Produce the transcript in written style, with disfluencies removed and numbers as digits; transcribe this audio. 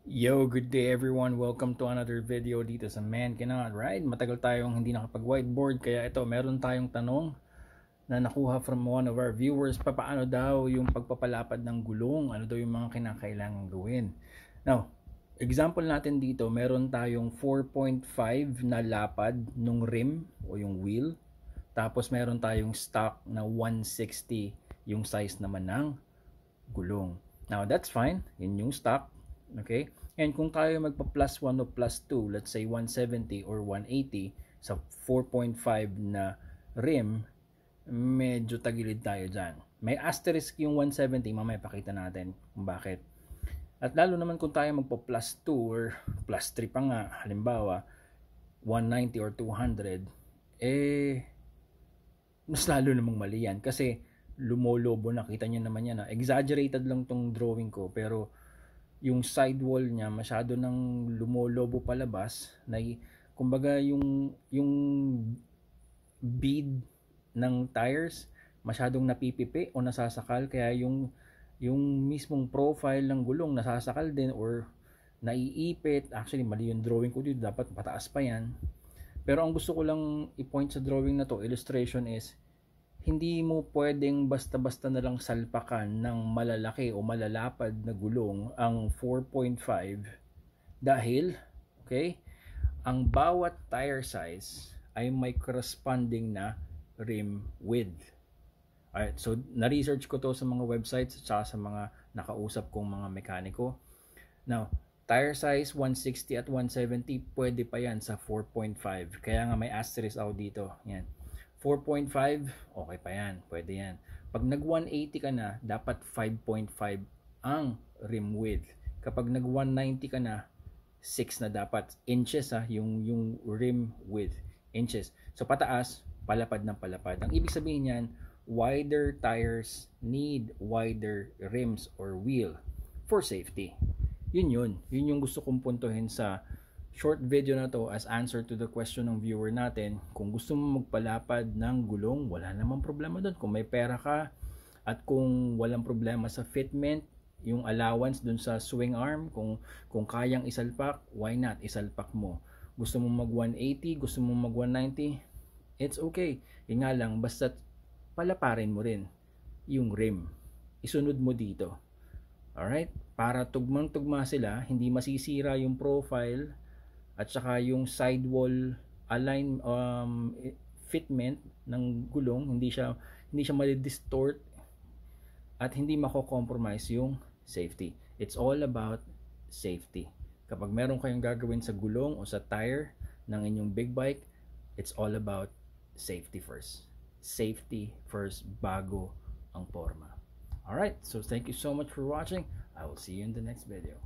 Yo, good day everyone. Welcome to another video dito sa Man Cannot Ride. Matagal tayong hindi nakapag-whiteboard kaya ito, meron tayong tanong na nakuha from one of our viewers. Paano daw yung pagpapalapad ng gulong? Ano daw yung mga kinakailangan gawin? Now, example natin dito, meron tayong 4.5 na lapad ng rim o yung wheel. Tapos meron tayong stock na 160 yung size naman ng gulong. Now, that's fine. Yun yung stock. Okay? And kung tayo magpa plus 1 o plus 2, let's say 170 or 180 sa 4.5 na rim, medyo tagilid tayo dyan. May asterisk yung 170, mamaya pakita natin kung bakit. At lalo naman kung tayo magpa plus 2 or plus 3 pa nga, halimbawa 190 or 200, mas lalo namang mali yan kasi lumolobo, nakita nyo naman yan. Exaggerated lang tong drawing ko pero yung sidewall niya masyado nang lumolobo palabas na kumbaga yung bead ng tires masyadong napipipi o nasasakal kaya yung mismong profile ng gulong nasasakal din or naiipit. Actually mali yung drawing ko dito, dapat pataas pa yan. Pero ang gusto ko lang i-point sa drawing na to, illustration, is hindi mo pwedeng basta-basta na lang salpakan ng malalaki o malalapad na gulong ang 4.5 dahil, okay, ang bawat tire size ay may corresponding na rim width. Alright, so na-research ko to sa mga websites at sa mga nakausap kong mga mekaniko. Now, tire size 160 at 170 pwede pa yan sa 4.5. Kaya nga may asterisk out dito. Yan. 4.5, okay pa yan. Pwede yan. Pag nag 180 ka na, dapat 5.5 ang rim width. Kapag nag 190 ka na, 6 na dapat. Inches yung rim width. Inches. So pataas, palapad ng palapad. Ang ibig sabihin yan, wider tires need wider rims or wheel for safety. Yun yung gusto kong puntuhin sa short video na to as answer to the question ng viewer natin. Kung gusto mo magpalapad ng gulong, wala namang problema doon. Kung may pera ka at kung walang problema sa fitment, yung allowance dun sa swing arm, kung kayang isalpak, why not? Isalpak mo. Gusto mo mag 180, gusto mo mag 190, it's okay. Yun nga lang, basta palaparin mo rin yung rim. Isunod mo dito. Alright? Para tugmang-tugma sila, hindi masisira yung profile at saka yung sidewall align fitment ng gulong, hindi siya madi-distort at hindi mako-compromise yung safety. It's all about safety. Kapag meron kayong gagawin sa gulong o sa tire ng inyong big bike, it's all about safety first. Safety first bago ang forma. Alright, so thank you so much for watching. I will see you in the next video.